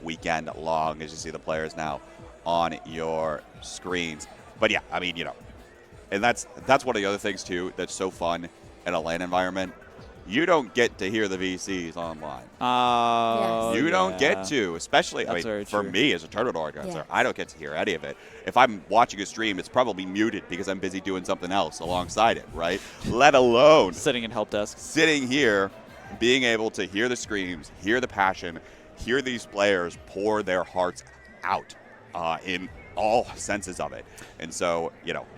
weekend long as you see the players now on your screens. But yeah, I mean, and that's one of the other things too that's so fun in a LAN environment. You don't get to hear the VCs online. You don't get to, especially for me as a tournament organizer. I don't get to hear any of it. If I'm watching a stream, it's probably muted because I'm busy doing something else alongside it, right? Let alone sitting in help desk. Sitting here, being able to hear the screams, hear the passion, hear these players pour their hearts out in all senses of it. And so,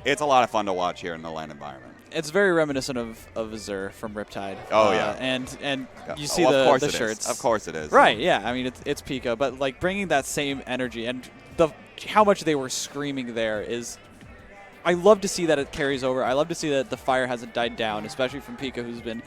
it's a lot of fun to watch here in the LAN environment. It's very reminiscent of Azure from Riptide. Oh, yeah. And you see the shirts. Of course it is. Right, yeah. I mean, it's Pika, but like bringing that same energy and how much they were screaming there is, I love to see that it carries over. I love to see that the fire hasn't died down, especially from Pika, who's been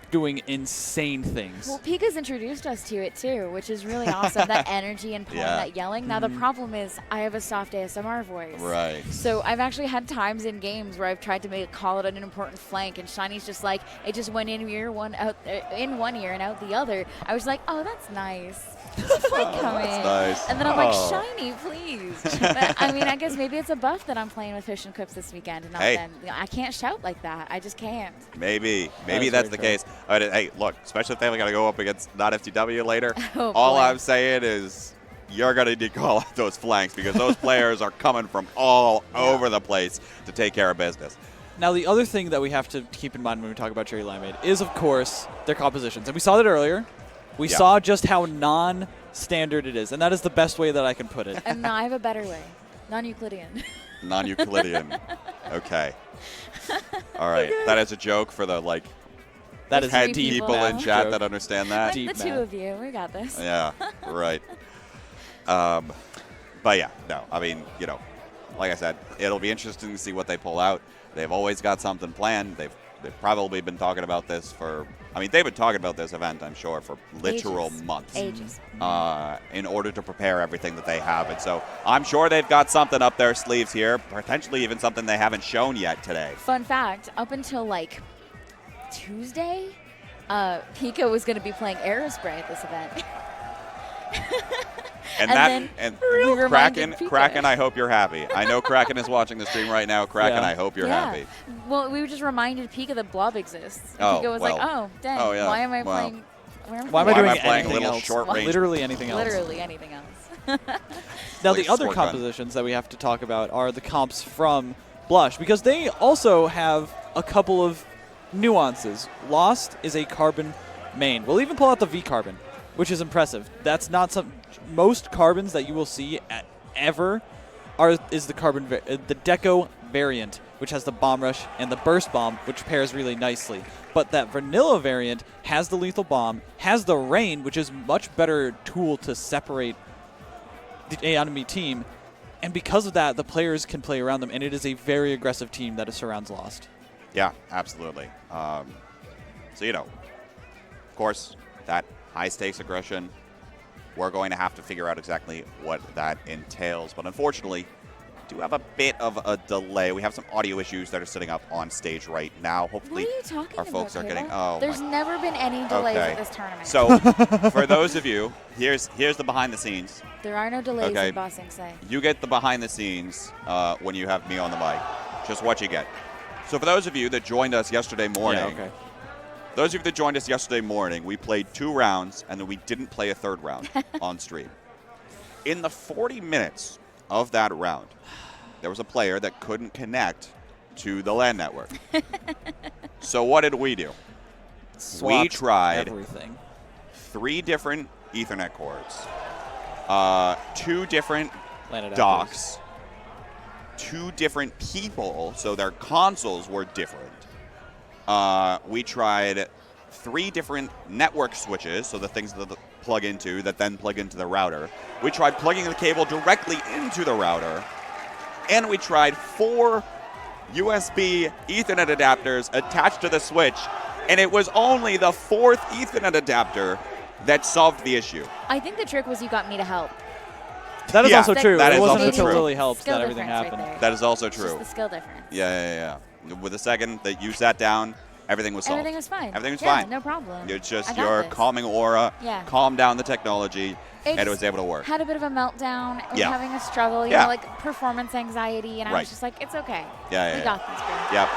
doing insane things. Well, Pika's introduced us to it too, which is really awesome. That energy and pulling, that yelling. Now the problem is I have a soft ASMR voice. Right. So I've actually had times in games where I've tried to call it an important flank, and Shiny's just like, it just went in one ear and out the other. I was like, oh, that's nice. Flank coming. That's nice. And then I'm like, Shiny, please. But, I mean, I guess maybe it's a buff that I'm playing with Fish and Quips this weekend, and I can't shout like that. I just can't. Maybe that's the case. Hey, look, especially if they got to go up against not FTW later. All I'm saying is you're going to need to call out those flanks because those players are coming from all over the place to take care of business. Now, the other thing that we have to keep in mind when we talk about Cherry Limeade is, of course, their compositions. And we saw that earlier. We saw just how non-standard it is, and that is the best way that I can put it. And I have a better way. Non-Euclidean. Non-Euclidean. Okay. All right. That is a joke for the, that is 10 people in chat that understand that. The two of you. We got this. Yeah, right. But yeah, no. I mean, like I said, it'll be interesting to see what they pull out. They've always got something planned. They've probably been talking about this they've been talking about this event, I'm sure, for literal months. Ages. In order to prepare everything that they have. And so I'm sure they've got something up their sleeves here, potentially even something they haven't shown yet today. Fun fact, up until Tuesday, Pika was going to be playing Aerospray at this event. Kraken, I hope you're happy. I know Kraken is watching the stream right now. Kraken, I hope you're happy. Well, we just reminded Pika that Blob exists. Oh, Pika was like, oh, dang, why am I playing? Why am I doing playing anything little else? Short range? Literally anything else. Literally anything else. Now, the other compositions that we have to talk about are the comps from Blush, because they also have a couple of nuances. Lost is a carbon main. We'll even pull out the V carbon, which is impressive. That's not most carbons that you will see ever is the carbon the Deco variant, which has the bomb rush and the burst bomb, which pairs really nicely. But that vanilla variant has the lethal bomb, has the rain, which is much better tool to separate the enemy team, and because of that, the players can play around them, and it is a very aggressive team that surrounds Lost. Yeah, absolutely. So of course, that high-stakes aggression, we're going to have to figure out exactly what that entails. But unfortunately, we do have a bit of a delay. We have some audio issues that are sitting up on stage right now. Hopefully, what are you talking our folks about, are getting. There's never been any delays at this tournament. So, for those of you, here's the behind the scenes. There are no delays in Bossing Say. You get the behind the scenes when you have me on the mic. Just what you get. So, for those of you that joined us yesterday morning. Those of you that joined us yesterday morning, we played 2 rounds, and then we didn't play a 3rd round on stream. In the 40 minutes of that round, there was a player that couldn't connect to the LAN network. So what did we do? We tried everything. 3 different Ethernet cords, 2 different docks, 2 different people, so their consoles were different. We tried 3 different network switches, so the things that plug into that then plug into the router. We tried plugging the cable directly into the router, and we tried 4 USB Ethernet adapters attached to the switch, and it was only the 4th Ethernet adapter that solved the issue. I think the trick was you got me to help. That is also true. It wasn't until true. Lily helped that everything happened. Right, that is also true. Just the skill difference. Yeah. With the second that you sat down, everything was solved. Everything was fine. Everything was fine. No problem. It's just your calming aura, calm down the technology, and it was able to work. Had a bit of a meltdown, was having a struggle, you know, like performance anxiety, and I was just like, it's okay. We got this, girl. Yep.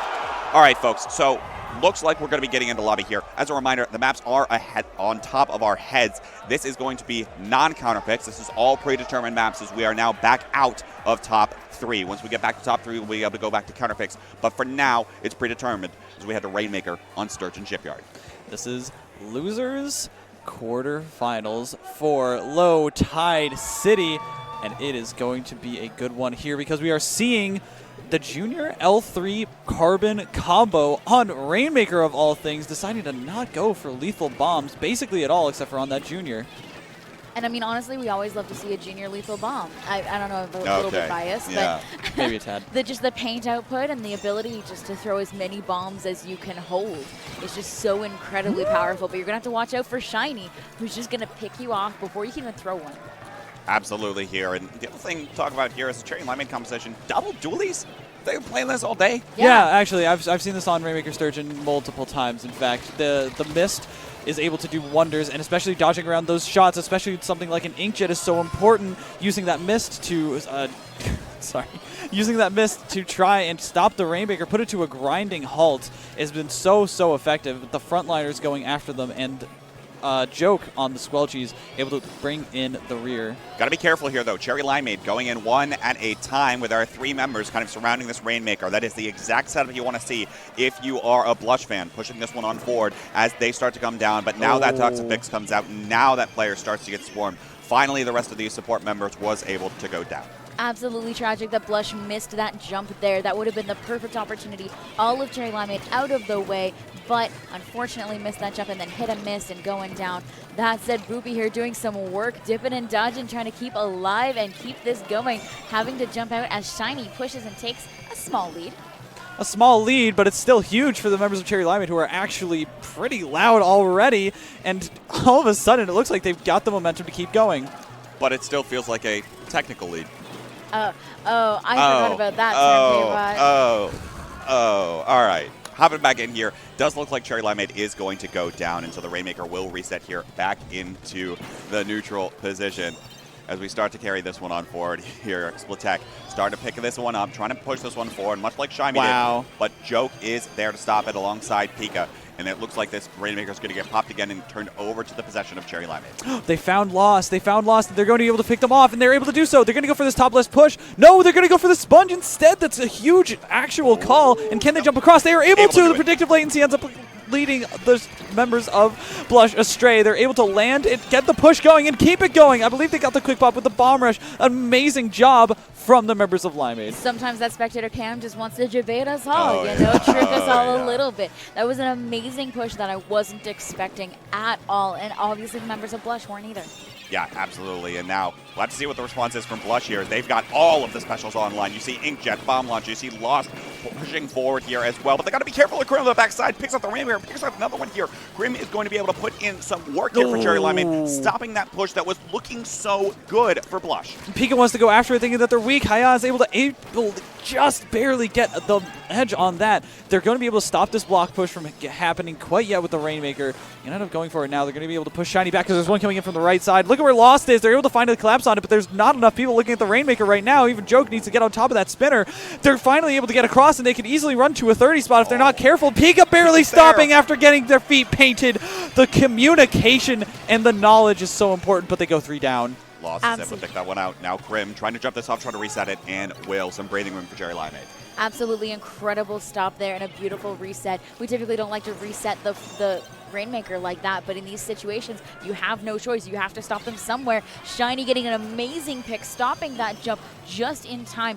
All right, folks. So looks like we're going to be getting into lobby here. As a reminder, the maps are ahead on top of our heads. This is going to be non-counter picks. This is all predetermined maps as we are now back out of top 3. Once we get back to top 3, we'll be able to go back to counter picks. But for now, it's predetermined as we had a Rainmaker on Sturgeon Shipyard. This is losers quarterfinals for Low Tide City, and it is going to be a good one here because we are seeing the Junior L3 Carbon combo on Rainmaker of all things, deciding to not go for lethal bombs basically at all except for on that Junior. And I mean, honestly, we always love to see a Junior lethal bomb. I don't know if I'm a little bit biased, but maybe a tad. Just the paint output and the ability just to throw as many bombs as you can hold is just so incredibly powerful. But you're going to have to watch out for Shiny, who's just going to pick you off before you can even throw one. Absolutely here. And the other thing to talk about here is the Cherry Limeade composition. Double dualies? They've been playing this all day. Yeah, actually, I've seen this on Rainmaker Sturgeon multiple times. In fact, the mist is able to do wonders, and especially dodging around those shots, especially something like an Inkjet is so important. Using that mist to using that mist to try and stop the Rainmaker, put it to a grinding halt, has been so effective. With the frontliners going after them, and Joke on the Squelchies able to bring in the rear. Got to be careful here, though. Cherry Limeade going in one at a time with our 3 members kind of surrounding this Rainmaker. That is the exact setup you want to see if you are a Blush fan, pushing this one on forward as they start to come down. But now that Toxic Fix comes out, now that player starts to get swarmed. Finally, the rest of these support members was able to go down. Absolutely tragic that Blush missed that jump there. That would have been the perfect opportunity. All of Cherry Limeade out of the way, but unfortunately missed that jump and then hit a miss and going down. That said, Boopy here doing some work, dipping and dodging, trying to keep alive and keep this going, having to jump out as Shiny pushes and takes a small lead. A small lead, but it's still huge for the members of Cherry Limeade, who are actually pretty loud already, and all of a sudden it looks like they've got the momentum to keep going. But it still feels like a technical lead. I forgot about that. All right. Hopping back in here, does look like Cherry Limeade is going to go down, and so the Rainmaker will reset here back into the neutral position as we start to carry this one on forward here. Splatek starting to pick this one up, trying to push this one forward, much like Shiny did. But Joke is there to stop it alongside Pika. And it looks like this Rainmaker is going to get popped again and turned over to the possession of Cherry Limeade. They found Lost. They're going to be able to pick them off, and they're able to do so. They're going to go for this top left push. No, they're going to go for the sponge instead. That's a huge actual call. And can they jump across? They are able to. The predictive latency ends up leading the members of Blush astray. They're able to land it, get the push going, and keep it going. I believe they got the quick pop with the bomb rush. Amazing job from the members of Limeade. Sometimes that spectator cam just wants to debate us all, trick us all a little bit. That was an amazing push that I wasn't expecting at all, and obviously the members of Blush weren't either. Yeah, absolutely. And now we'll have to see what the response is from Blush here. They've got all of the specials online. You see Inkjet, Bomb Launch. You see Lost pushing forward here as well. But they got to be careful of Grim on the backside. Picks up the Rainmaker. Picks up another one here. Grim is going to be able to put in some work here for Cherry Limeade, stopping that push that was looking so good for Blush. Pika wants to go after it, thinking that they're weak. Haya is able to just barely get the edge on that. They're going to be able to stop this block push from happening quite yet with the Rainmaker. And end up going for it now. They're going to be able to push Shiny back because there's one coming in from the right side. Look at where Lost is. They're able to find a collapse on it, but there's not enough people looking at the Rainmaker right now. Even Joke needs to get on top of that spinner. They're finally able to get across, and they can easily run to a 30 spot if they're not careful. Pika barely stopping after getting their feet painted. The communication and the knowledge is so important, but they go 3 down. Lost is able to pick that one out. Now Grim trying to jump this off, trying to reset it, and will. Some breathing room for Cherry Limeade. Absolutely incredible stop there and a beautiful reset. We typically don't like to reset the Rainmaker like that, but in these situations, you have no choice. You have to stop them somewhere. Shiny getting an amazing pick, stopping that jump just in time.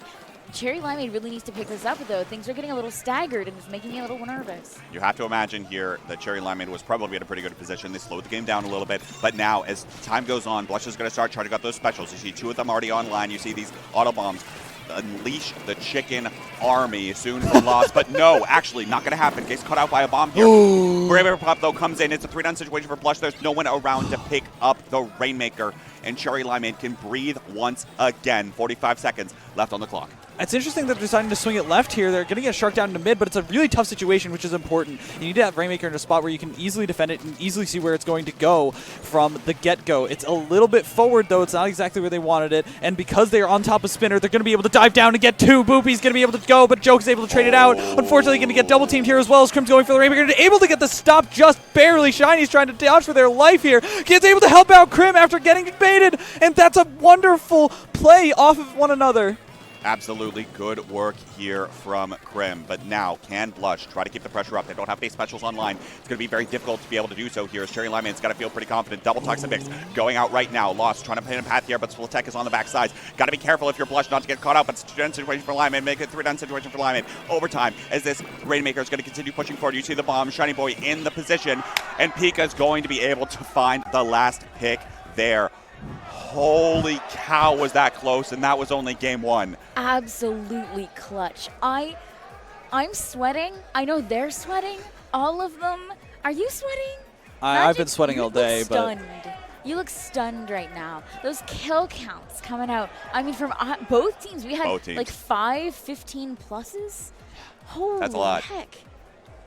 Cherry Limeade really needs to pick this up, though. Things are getting a little staggered, and it's making me a little nervous. You have to imagine here that Cherry Limeade was probably in a pretty good position. They slowed the game down a little bit, but now as time goes on, Blush is going to start trying to get those specials. You see 2 of them already online. You see these auto bombs. Unleash the chicken army soon from Lost, but no, actually not going to happen. Gets cut out by a bomb here. Rainmaker pop though comes in. It's a 3-down situation for Blush. There's no one around to pick up the Rainmaker, and Cherry Limeade can breathe once again. 45 seconds left on the clock. It's interesting that they're deciding to swing it left here. They're going to get shark down into mid, but it's a really tough situation, which is important. You need to have Rainmaker in a spot where you can easily defend it and easily see where it's going to go from the get-go. It's a little bit forward, though. It's not exactly where they wanted it, and because they are on top of Spinner, they're going to be able to dive down and get two. Boopy's going to be able to go, but Joke's able to trade it out. Unfortunately, going to get double-teamed here as well as Crim's going for the Rainmaker. Able to get the stop just barely. Shiny's trying to dodge for their life here. Gets able to help out Crim after getting baited, and that's a wonderful play off of one another. Absolutely good work here from Crim. But now, can Blush try to keep the pressure up? They don't have any specials online. It's going to be very difficult to be able to do so here as Cherry Limeade's got to feel pretty confident. Double Toxic Mix going out right now. Lost, trying to pin a path here, but Splatek is on the backside. Got to be careful if you're Blush not to get caught out, but it's a 2-down situation for Limeade. Make it a 3-down situation for Limeade. Overtime, as this Rainmaker is going to continue pushing forward. You see the bomb, Shiny Boy in the position, and Pika is going to be able to find the last pick there. Holy cow, was that close, and that was only game one. Absolutely clutch. I'm sweating. I know they're sweating. All of them. Are you sweating? I've been sweating all day, but you look stunned right now. Those kill counts coming out. I mean, from both teams, we had like 5 15 pluses. Holy That's a lot. Heck.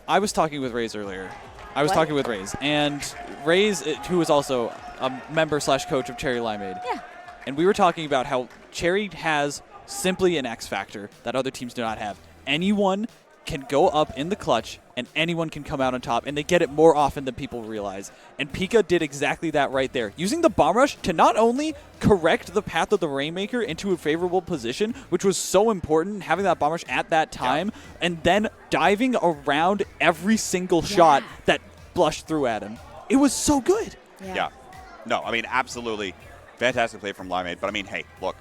I was talking with Raze earlier. Talking with Raze, and Raze, who is also a member/coach of Cherry Limeade. Yeah. And we were talking about how Cherry has simply an X factor that other teams do not have. Anyone can go up in the clutch, and anyone can come out on top, and they get it more often than people realize. And Pika did exactly that right there, using the Bomb Rush to not only correct the path of the Rainmaker into a favorable position, which was so important, having that Bomb Rush at that time, and then diving around every single shot that Blush threw at him. It was so good. Yeah. No, I mean, absolutely fantastic play from Limeade, but I mean, hey, look,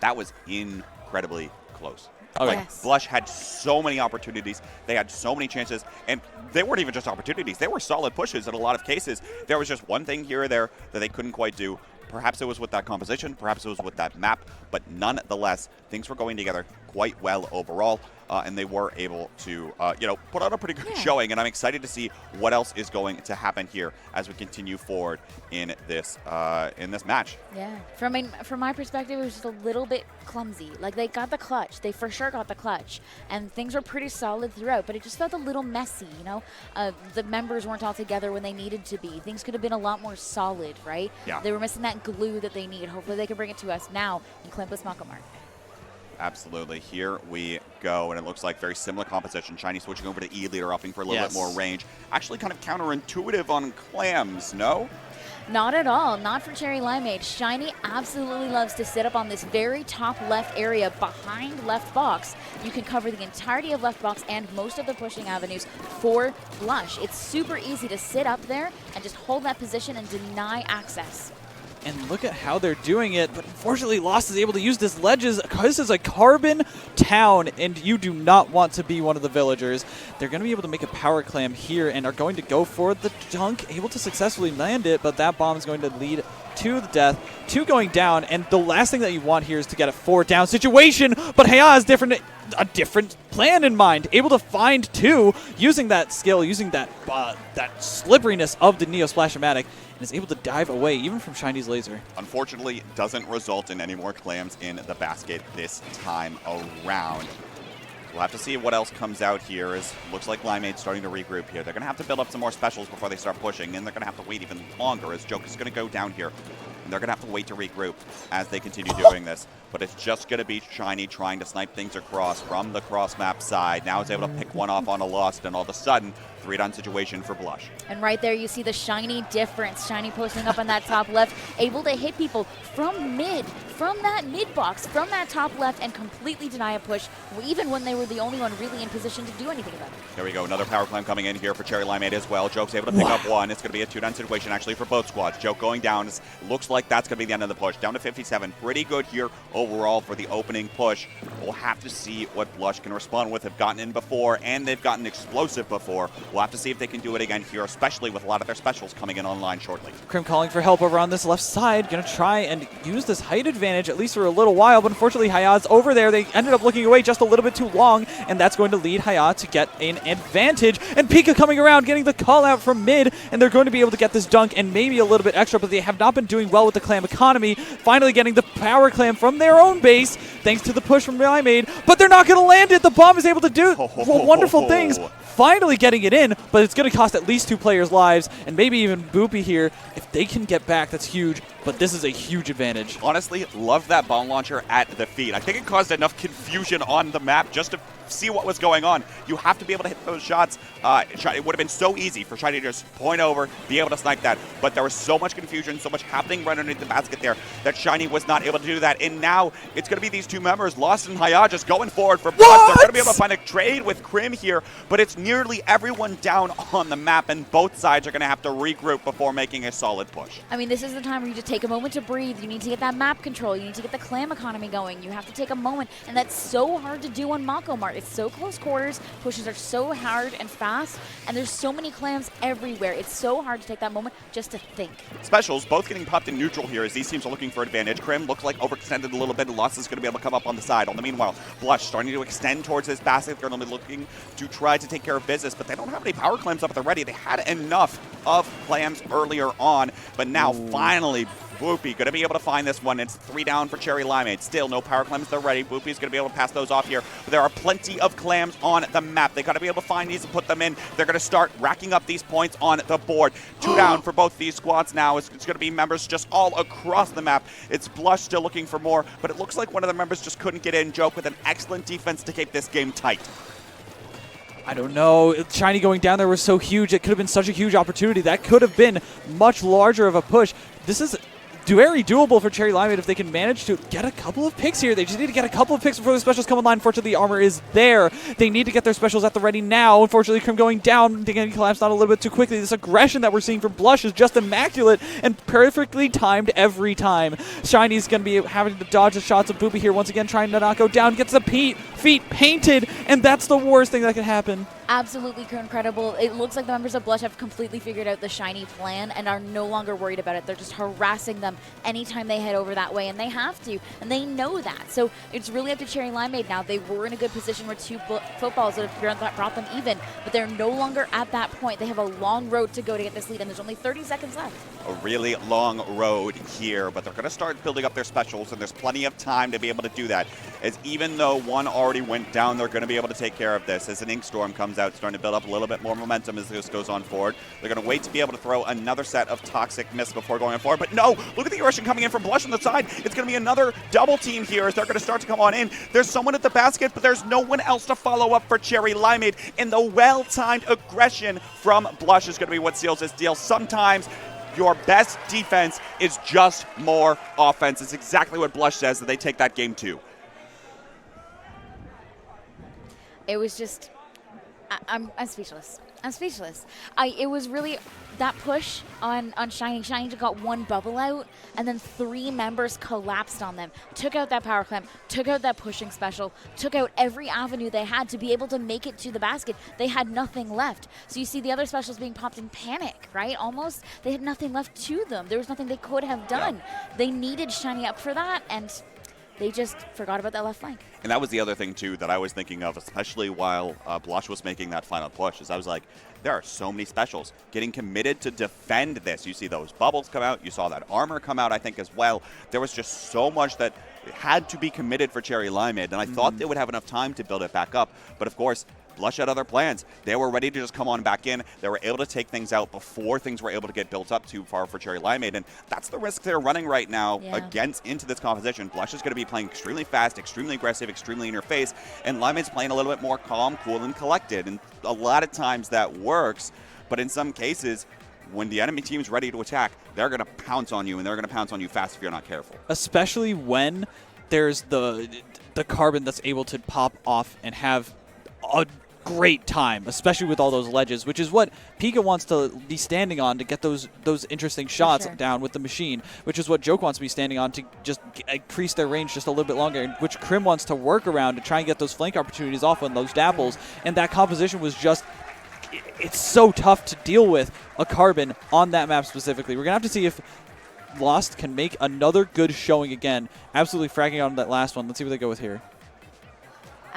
that was incredibly close. Okay. Like, Blush had so many opportunities. They had so many chances, and they weren't even just opportunities. They were solid pushes in a lot of cases. There was just one thing here or there that they couldn't quite do. Perhaps it was with that composition. Perhaps it was with that map. But nonetheless, things were going together quite well overall, and they were able to, put out a pretty good showing. And I'm excited to see what else is going to happen here as we continue forward in this match. Yeah. From my perspective, it was just a little bit clumsy. Like, they got the clutch. They for sure got the clutch. And things were pretty solid throughout, but it just felt a little messy, you know? The members weren't all together when they needed to be. Things could have been a lot more solid, right? Yeah. They were missing that glue that they need. Hopefully they can bring it to us now in Clampus Makamar. Absolutely. Here we go, and it looks like very similar composition. Shiny switching over to E-Leader, opting for a little bit more range. Actually kind of counterintuitive on Clams, no? Not at all. Not for Cherry Limeade. Shiny absolutely loves to sit up on this very top left area behind left box. You can cover the entirety of left box and most of the pushing avenues for Blush. It's super easy to sit up there and just hold that position and deny access. And look at how they're doing it, but unfortunately Lost is able to use this ledges. This is a carbon town, and you do not want to be one of the villagers. They're going to be able to make a power clam here and are going to go for the dunk, able to successfully land it, but that bomb is going to lead to the death, 2 going down, and the last thing that you want here is to get a 4-down situation, but Haya has a different plan in mind, able to find 2, using that skill, using that slipperiness of the Neo Splash-O-Matic, and is able to dive away even from Shiny's laser. Unfortunately, doesn't result in any more clams in the basket this time around. We'll have to see what else comes out here. Looks like Limeade's starting to regroup here. They're going to have to build up some more specials before they start pushing, and they're going to have to wait even longer as Joke is going to go down here. And they're going to have to wait to regroup as they continue doing this. But it's just going to be Shiny trying to snipe things across from the cross-map side. Now he's able to pick one off on a Lost, and all of a sudden, 3-down situation for Blush. And right there you see the Shiny difference. Shiny posting up on that top left, able to hit people from that mid box, from that top left, and completely deny a push, even when they were the only one really in position to do anything about it. There we go. Another power climb coming in here for Cherry Limeade as well. Joke's able to pick up one. It's going to be a 2-down situation actually for both squads. Joke going down. Looks like that's going to be the end of the push. Down to 57. Pretty good here overall for the opening push. We'll have to see what Blush can respond with. They've gotten in before, and they've gotten explosive before. We'll have to see if they can do it again here, especially with a lot of their specials coming in online shortly. Crim calling for help over on this left side. Going to try and use this height advantage, at least for a little while, but unfortunately Haya's over there. They ended up looking away just a little bit too long, and that's going to lead Haya to get an advantage. And Pika coming around, getting the call out from mid, and they're going to be able to get this dunk and maybe a little bit extra, but they have not been doing well with the Clam economy. Finally getting the power clam from their own base. thanks to the push from Limeade, but they're not going to land it. The bomb is able to do wonderful things, finally getting it in, but it's going to cost at least 2 players' lives, and maybe even Boopy here. If they can get back, that's huge, but this is a huge advantage. Honestly, love that bomb launcher at the feet. I think it caused enough confusion on the map just to see what was going on. You have to be able to hit those shots. It would have been so easy for Shiny to just point over, be able to snipe that, but there was so much confusion, so much happening right underneath the basket there that Shiny was not able to do that. And now it's going to be these 2 members, Lost and Haya, just going forward for Blush. They're going to be able to find a trade with Crim here, but it's nearly everyone down on the map, and both sides are going to have to regroup before making a solid push. I mean, this is the time where you just take a moment to breathe. You need to get that map control. You need to get the Clam economy going. You have to take a moment, and that's so hard to do on Mako Mart. It's so close quarters, pushes are so hard and fast, and there's so many Clams everywhere. It's so hard to take that moment just to think. Specials both getting popped in neutral here as these teams are looking for advantage. Crim looks like overextended a little bit, and Lost is going to be able to come up on the side. On the meanwhile, Blush starting to extend towards this basket. They're going to be looking to try to take care of business, but they don't have any power clams up at the ready. They had enough of clams earlier on, but now finally Boopy going to be able to find this one. It's 3 down for Cherry Limeade. Still no power clams. They're ready. Boopy's going to be able to pass those off here. But there are plenty of clams on the map. They got to be able to find these and put them in. They're going to start racking up these points on the board. 2 down for both these squads now. It's going to be members just all across the map. It's Blush still looking for more, but it looks like one of the members just couldn't get in. Joke with an excellent defense to keep this game tight. I don't know. Shiny going down there was so huge. It could have been such a huge opportunity. That could have been much larger of a push. This is very doable for Cherry Limeade if they can manage to get a couple of picks here. They just need to get a couple of picks before the specials come online. Unfortunately, the armor is there. They need to get their specials at the ready now. Unfortunately, Crim going down. They can collapse not a little bit too quickly. This aggression that we're seeing from Blush is just immaculate and perfectly timed every time. Shiny's going to be having to dodge the shots of Boopy here once again, trying to not go down. Gets the feet painted, and that's the worst thing that can happen. Absolutely incredible. It looks like the members of Blush have completely figured out the Shiny plan and are no longer worried about it. They're just harassing them anytime they head over that way, and they have to, and they know that. So it's really up to Cherry Limeade now. They were in a good position where 2 footballs that have brought them even, but they're no longer at that point. They have a long road to go to get this lead, and there's only 30 seconds left. A really long road here, but they're going to start building up their specials, and there's plenty of time to be able to do that. As even though one already went down, they're going to be able to take care of this. As an Ink Storm comes out, starting to build up a little bit more momentum as this goes on forward. They're going to wait to be able to throw another set of Toxic Mist before going forward. But no, look at the aggression coming in from Blush on the side. It's going to be another double team here as they're going to start to come on in. There's someone at the basket, but there's no one else to follow up for Cherry Limeade. And the well-timed aggression from Blush is going to be what seals this deal. Sometimes your best defense is just more offense. It's exactly what Blush says, that they take that game too. It was just, I'm speechless. I'm speechless. It was really that push on Shiny. Shiny just got 1 bubble out, and then 3 members collapsed on them. Took out that power clamp, took out that pushing special, took out every avenue they had to be able to make it to the basket. They had nothing left. So you see the other specials being popped in panic, right? Almost. They had nothing left to them. There was nothing they could have done. Yeah. They needed Shiny up for that, and they just forgot about that left flank. And that was the other thing, too, that I was thinking of, especially while Blush was making that final push, is I was like, there are so many specials getting committed to defend this. You see those bubbles come out. You saw that armor come out, I think, as well. There was just so much that had to be committed for Cherry Limeade, and I thought they would have enough time to build it back up. But, of course, Blush had other plans. They were ready to just come on back in. They were able to take things out before things were able to get built up too far for Cherry Limeade, and that's the risk they're running right now against into this composition. Blush is going to be playing extremely fast, extremely aggressive, extremely in your face, and Limeade's playing a little bit more calm, cool, and collected, and a lot of times that works, but in some cases, when the enemy team's ready to attack, they're going to pounce on you, and they're going to pounce on you fast if you're not careful. Especially when there's the carbon that's able to pop off and have a great time, especially with all those ledges, which is what Pika wants to be standing on to get those interesting shots down with the machine, which is what Joke wants to be standing on to just increase their range just a little bit longer, which Crim wants to work around to try and get those flank opportunities off on those dapples, and that composition was just, it's so tough to deal with a carbon on that map specifically. We're going to have to see if Lost can make another good showing again. Absolutely fragging on that last one. Let's see what they go with here.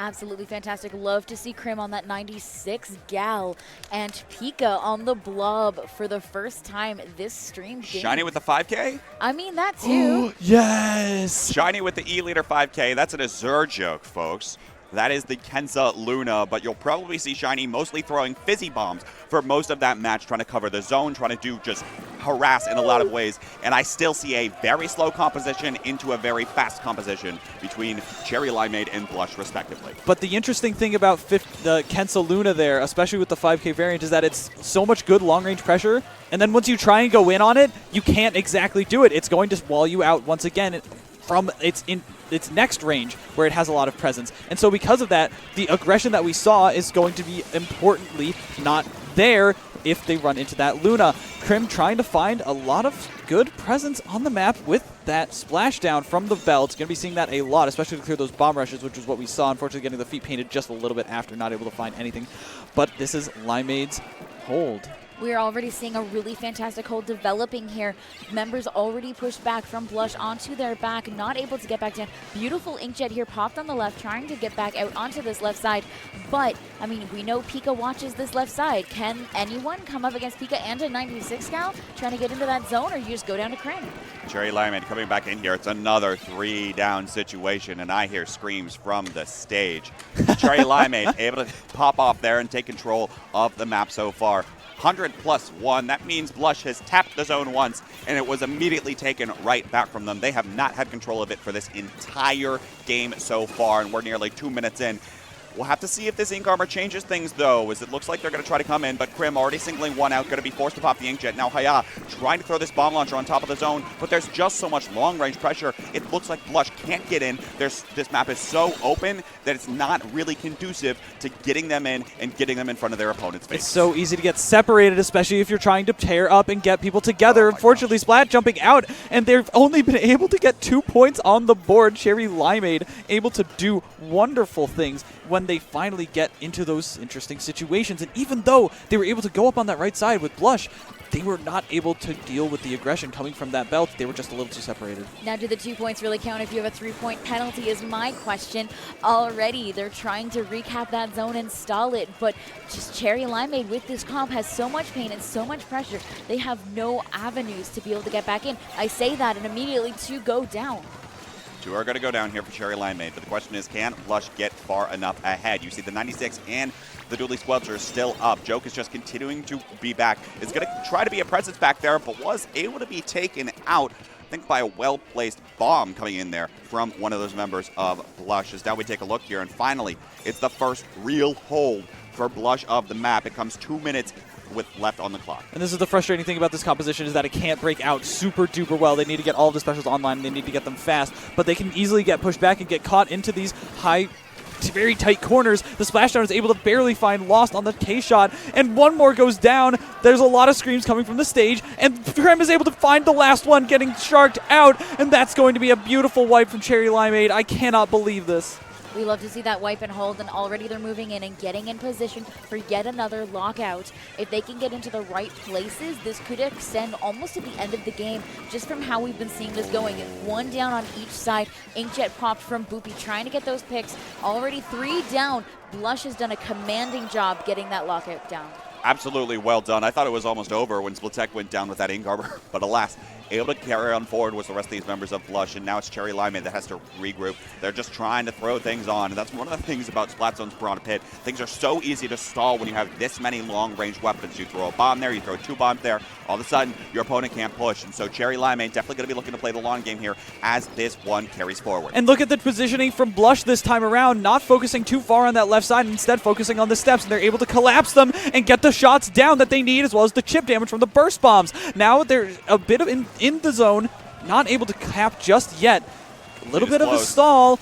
Absolutely fantastic. Love to see Crim on that 96 gal and Pika on the blob for the first time this stream game. Shiny with the 5K? I mean, that too. Yes! Shiny with the E-Leader 5K. That's an Azure joke, folks. That is the Kenza Luna, but you'll probably see Shiny mostly throwing fizzy bombs for most of that match, trying to cover the zone, trying to do just harass in a lot of ways. And I still see a very slow composition into a very fast composition between Cherry Limeade and Blush, respectively. But the interesting thing about the Kenza Luna there, especially with the 5K variant, is that it's so much good long-range pressure, and then once you try and go in on it, you can't exactly do it. It's going to wall you out once again from its next range, where it has a lot of presence. And so because of that, the aggression that we saw is going to be importantly not there if they run into that Luna. Crim trying to find a lot of good presence on the map with that splashdown from the belt. Going to be seeing that a lot, especially to clear those bomb rushes, which is what we saw. Unfortunately, getting the feet painted just a little bit after, not able to find anything. But this is Limeade's hold. We are already seeing a really fantastic hold developing here. Members already pushed back from Blush onto their back, not able to get back down. Beautiful Inkjet here popped on the left, trying to get back out onto this left side. But, I mean, we know Pika watches this left side. Can anyone come up against Pika and a 96 gal trying to get into that zone, or you just go down to Crim? Cherry Limeade coming back in here. It's another 3-down situation, and I hear screams from the stage. Cherry Limeade able to pop off there and take control of the map so far. 100+1. That means Blush has tapped the zone once, and it was immediately taken right back from them. They have not had control of it for this entire game so far, and we're nearly 2 minutes in. We'll have to see if this Ink Armor changes things, though, as it looks like they're going to try to come in, but Crim already singling one out, going to be forced to pop the Inkjet. Now Haya trying to throw this bomb launcher on top of the zone, but there's just so much long-range pressure. It looks like Blush can't get in. This map is so open that it's not really conducive to getting them in and getting them in front of their opponent's face. It's so easy to get separated, especially if you're trying to tear up and get people together. Unfortunately, Splat jumping out, and they've only been able to get 2 points on the board. Cherry Limeade able to do wonderful things when they finally get into those interesting situations. And even though they were able to go up on that right side with Blush, they were not able to deal with the aggression coming from that belt. They were just a little too separated. Now, do the 2 points really count if you have a 3-point penalty is my question. Already, they're trying to recap that zone and stall it, but just Cherry Limeade with this comp has so much pain and so much pressure. They have no avenues to be able to get back in. I say that, and immediately 2 go down. 2 are going to go down here for Cherry Limeade, but the question is, can Blush get far enough ahead? You see the 96 and the Dooley Squelcher is still up. Joke is just continuing to be back. Is going to try to be a presence back there, but was able to be taken out, I think, by a well-placed bomb coming in there from one of those members of Blush. As now we take a look here, and finally, it's the first real hold for Blush of the map. It comes 2 minutes with left on the clock. And this is the frustrating thing about this composition, is that it can't break out super duper well. They need to get all of the specials online, and they need to get them fast, but they can easily get pushed back and get caught into these high, very tight corners. The splashdown is able to barely find Lost on the K-shot, and one more goes down. There's a lot of screams coming from the stage, and Crim is able to find the last one, getting sharked out, and that's going to be a beautiful wipe from Cherry Limeade. I cannot believe this. We love to see that wipe and hold, and already they're moving in and getting in position for yet another lockout. If they can get into the right places, this could extend almost to the end of the game, just from how we've been seeing this going. And 1 down on each side. Inkjet popped from Boopy, trying to get those picks. Already 3 down. Blush has done a commanding job getting that lockout down. Absolutely well done. I thought it was almost over when Splitek went down with that Ink Armor, but alas, able to carry on forward with the rest of these members of Blush, and now it's Cherry Limeade that has to regroup. They're just trying to throw things on, and that's one of the things about Splat Zones Piranha Pit. Things are so easy to stall when you have this many long-range weapons. You throw a bomb there, you throw 2 bombs there, all of a sudden, your opponent can't push, and so Cherry Limeade definitely going to be looking to play the long game here as this one carries forward. And look at the positioning from Blush this time around, not focusing too far on that left side, instead focusing on the steps, and they're able to collapse them and get the shots down that they need, as well as the chip damage from the burst bombs. Now they're a bit of in the zone, not able to cap just yet. A little bit of a stall,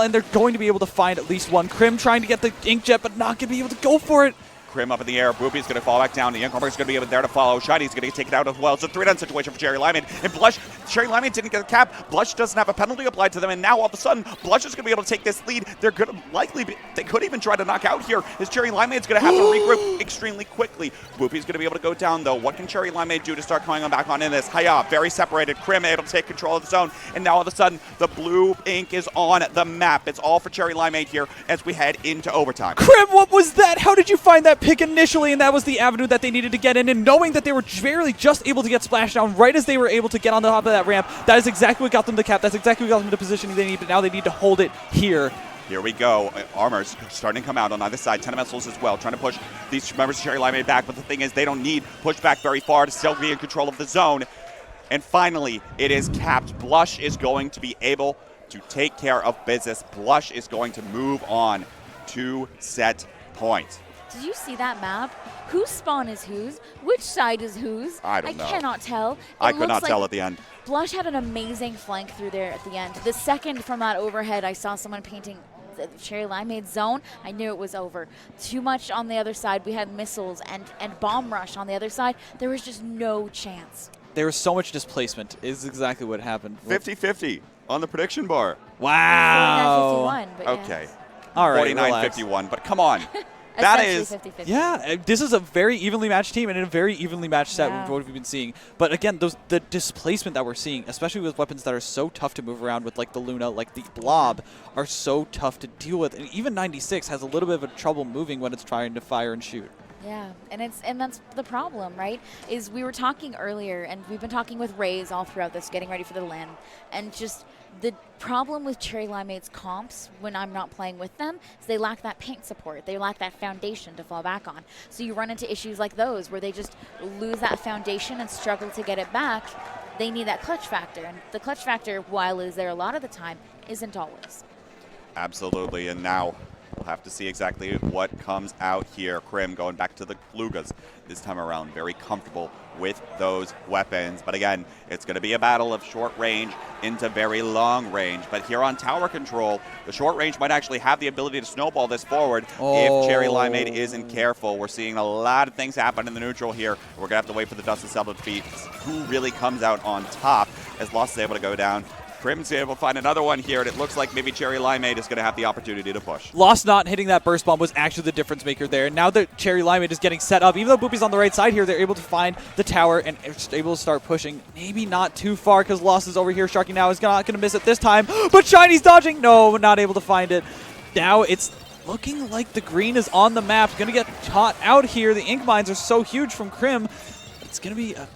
and they're going to be able to find at least one. Crim trying to get the Inkjet, but not going to be able to go for it. Crim up in the air. Boopy's going to fall back down. The Incomer's going to be there to follow. Shiny's going to take it out as well. It's a 3-down situation for Cherry Limeade. And Blush, Cherry Limeade didn't get a cap. Blush doesn't have a penalty applied to them. And now all of a sudden, Blush is going to be able to take this lead. They're going to likely be, they could even try to knock out here. As Cherry Limeade's going to have to regroup extremely quickly. Boopy's going to be able to go down though. What can Cherry Limeade do to start coming on back on in this? Hiya, very separated. Crim able to take control of the zone. And now all of a sudden, the blue ink is on the map. It's all for Cherry Limeade here as we head into overtime. Crim, what was that? How did you find that pick initially? And that was the avenue that they needed to get in. And knowing that they were barely just able to get splashed down right as they were able to get on the top of that ramp, that is exactly what got them the cap. That's exactly what got them the positioning they need. But now they need to hold it here. Here we go. Armor's starting to come out on either side. Tenementals as well, trying to push these members of Cherry Limeade back. But the thing is, they don't need push back very far to still be in control of the zone. And finally, it is capped. Blush is going to be able to take care of business. Blush is going to move on to set point. Did you see that map? Whose spawn is whose? Which side is whose? I don't know. I cannot tell. I could not tell at the end. Blush had an amazing flank through there at the end. The second from that overhead, I saw someone painting the Cherry Limeade zone. I knew it was over. Too much on the other side. We had missiles and bomb rush on the other side. There was just no chance. There was so much displacement is exactly what happened. 50-50 on the prediction bar. Wow. 49-51, but okay. Yes. All right, 49-51, but come on. That is 50-50. Yeah, this is a very evenly matched team and a very evenly matched set with what we've been seeing. But again, the displacement that we're seeing, especially with weapons that are so tough to move around with, like the Luna, like the Blob, are so tough to deal with. And even 96 has a little bit of a trouble moving when it's trying to fire and shoot. Yeah, and that's the problem, right? Is we were talking earlier, and we've been talking with Rays all throughout this, getting ready for the LAN, and just the problem with Cherry Limeade's comps when I'm not playing with them is they lack that paint support. They lack that foundation to fall back on. So you run into issues like those where they just lose that foundation and struggle to get it back. They need that clutch factor, and the clutch factor, while it is there a lot of the time, isn't always. Absolutely, and now we'll have to see exactly what comes out here. Crim going back to the Lugas this time around. Very comfortable with those weapons. But again, it's going to be a battle of short range into very long range. But here on tower control, the short range might actually have the ability to snowball this forward if Cherry Limeade isn't careful. We're seeing a lot of things happen in the neutral here. We're going to have to wait for the dust to settle to defeat who really comes out on top as Lost is able to go down. Crim's able to find another one here, and it looks like maybe Cherry Limeade is going to have the opportunity to push. Lost not hitting that burst bomb was actually the difference maker there. Now that Cherry Limeade is getting set up, even though Boopy's on the right side here, they're able to find the tower and just able to start pushing. Maybe not too far because Lost is over here. Sharky now is not going to miss it this time, but Shiny's dodging. No, not able to find it. Now it's looking like the green is on the map. Going to get caught out here. The ink mines are so huge from Crim. It's going to be a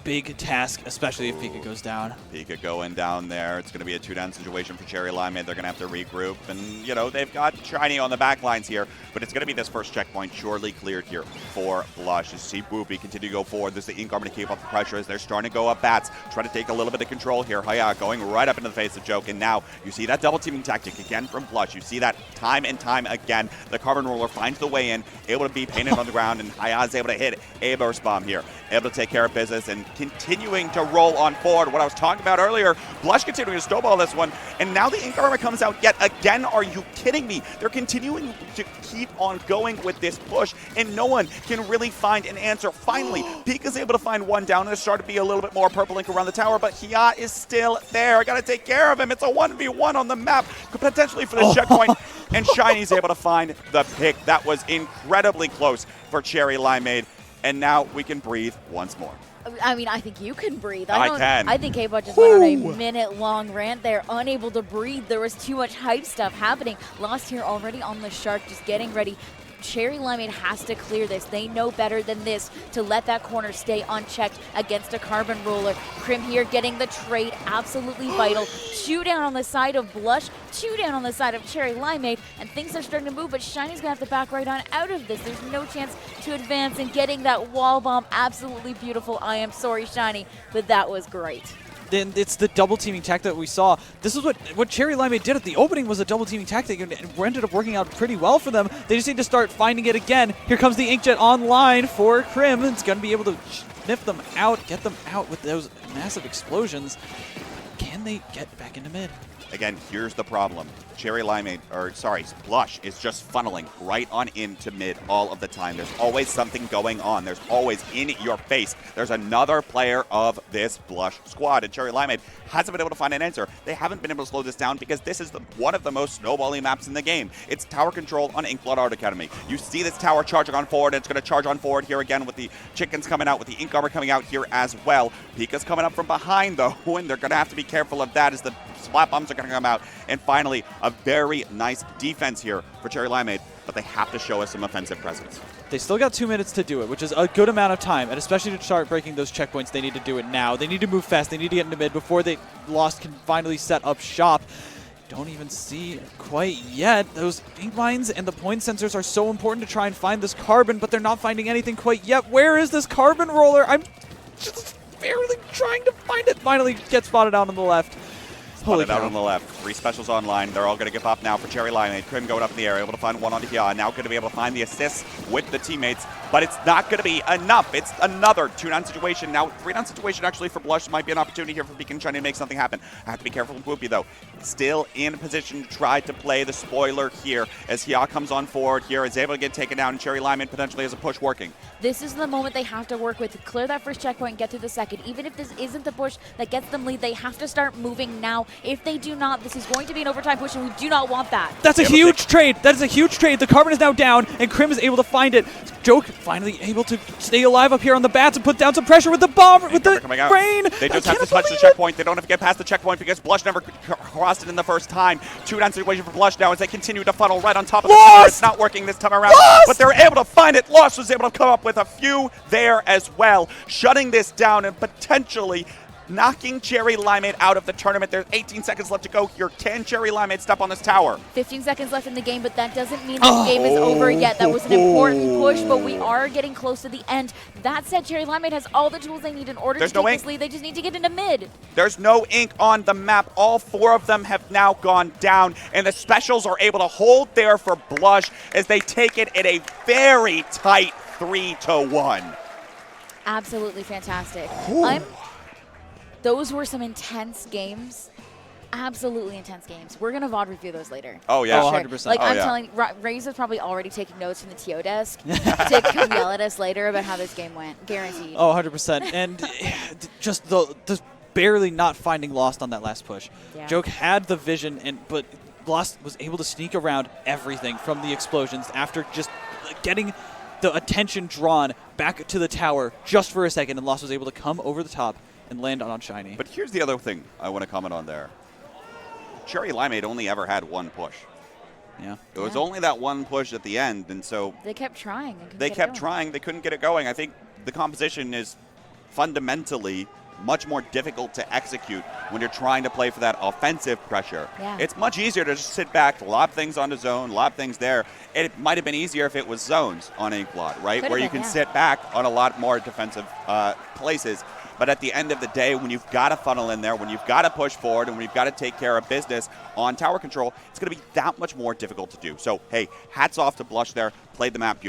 big task, especially if Pika goes down. Pika going down there. It's going to be a 2-down situation for Cherry Limeade. They're going to have to regroup. And, you know, they've got Shiny on the back lines here. But it's going to be this first checkpoint surely cleared here for Blush. As you see Boopy continue to go forward. There's the Ink Armor to keep up the pressure as they're starting to go up bats. Trying to take a little bit of control here. Hiya going right up into the face of Joke. And now you see that double teaming tactic again from Blush. You see that time and time again. The Carbon Roller finds the way in. Able to be painted on the ground. And Hiya's able to hit a burst bomb here. Able to take care of business and continuing to roll on forward. What I was talking about earlier, Blush continuing to snowball this one, and now the Ink Armor comes out yet again. Are you kidding me? They're continuing to keep on going with this push, and no one can really find an answer. Finally, Pika's able to find one down, and there's starting to be a little bit more purple ink around the tower, but Hiya is still there. I gotta take care of him. It's a 1v1 on the map, potentially for the checkpoint, and Shiny's able to find the pick. That was incredibly close for Cherry Limeade, and now we can breathe once more. I mean, I think you can breathe. I can. I think K-Bot just went on a minute-long rant there, unable to breathe. There was too much hype stuff happening. Lost here already on the Shark, just getting ready. Cherry Limeade has to clear this. They know better than this to let that corner stay unchecked against a Carbon Roller. Crim here getting the trade, absolutely vital. 2 down on the side of Blush, 2 down on the side of Cherry Limeade, and things are starting to move, but Shiny's going to have to back right on out of this. There's no chance to advance, and getting that wall bomb, absolutely beautiful. I am sorry, Shiny, but that was great. Then it's the double teaming tactic that we saw. This is what Cherry Limeade did at the opening, was a double teaming tactic, and it ended up working out pretty well for them. They just need to start finding it again. Here comes the Inkjet online for Crim. It's going to be able to sniff them out, get them out with those massive explosions. Can can they get back into mid? Again, here's the problem. Blush is just funneling right on into mid all of the time. There's always something going on. There's always in your face. There's another player of this Blush squad, and Cherry Limeade hasn't been able to find an answer. They haven't been able to slow this down because this is one of the most snowballing maps in the game. It's tower control on Inkblood Art Academy. You see this tower charging on forward, and it's going to charge on forward here again with the chickens coming out, with the ink armor coming out here as well. Pika's coming up from behind, though, and they're going to have to be careful of that as the splat bombs are going to come out. And finally, a very nice defense here for Cherry Limeade, but they have to show us some offensive presence. They still got 2 minutes to do it, which is a good amount of time, and especially to start breaking those checkpoints, they need to do it now. They need to move fast. They need to get into mid before they Lost can finally set up shop. Don't even see quite yet. Those ink mines and the point sensors are so important to try and find this carbon, but they're not finding anything quite yet. Where is this carbon roller? I'm just barely trying to find it. Finally gets spotted out on the left. Spotted out on the left. 3 specials online. They're all going to give up now for Cherry Limeade. Krim going up in the air, able to find one onto Hia. Now going to be able to find the assists with the teammates, but it's not going to be enough. It's another 2-down situation. Now 3-down situation actually for Blush might be an opportunity here for Beacon trying to make something happen. I have to be careful with Whoopi though. Still in position to try to play the spoiler here as Hia comes on forward here, is able to get taken down, and Cherry Limeade potentially has a push working. This is the moment they have to work with to clear that first checkpoint and get to the second. Even if this isn't the push that gets them lead, they have to start moving now. If they do not, this is going to be an overtime push, and we do not want that. That's a huge trade. That is a huge trade. The carbon is now down, and Krim is able to find it. Joke finally able to stay alive up here on the bats and put down some pressure with the bomb, with the rain. They just have to touch the checkpoint. They don't have to get past the checkpoint because Blush never crossed it in the first time. 2-down situation for Blush now as they continue to funnel right on top of the center. It's not working this time around, but they're able to find it. Lost was able to come up with a few there as well, shutting this down and potentially knocking Cherry Limeade out of the tournament. There's 18 seconds left to go here. Can Cherry Limeade step on this tower? 15 seconds left in the game, but that doesn't mean the game is over yet. That was an important push, but we are getting close to the end. That said, Cherry Limeade has all the tools they need in order to take this lead. They just need to get into mid. There's no ink on the map. All 4 of them have now gone down, and the specials are able to hold there for Blush as they take it in a very tight 3-1. Absolutely fantastic. Those were some intense games. Absolutely intense games. We're going to VOD review those later. Oh, yeah. Oh, 100%. Like, I'm telling you, Raze is probably already taking notes from the TO desk to come yell at us later about how this game went. Guaranteed. Oh, 100%. And just the barely not finding Lost on that last push. Yeah. Joke had the vision, but Lost was able to sneak around everything from the explosions after just getting the attention drawn back to the tower just for a second, and Lost was able to come over the top and land on Shiny. But here's the other thing I want to comment on there. Cherry Limeade only ever had one push. Yeah. It was only that one push at the end, and so they kept trying. They kept trying. They couldn't get it going. I think the composition is fundamentally much more difficult to execute when you're trying to play for that offensive pressure. Yeah. It's much easier to just sit back, lob things onto zone, lob things there. It might have been easier if it was zones on Inkblot, right? Where you can sit back on a lot more defensive places. But at the end of the day, when you've got to funnel in there, when you've got to push forward, and when you've got to take care of business on tower control, it's going to be that much more difficult to do. So, hey, hats off to Blush there. Played the map beautifully.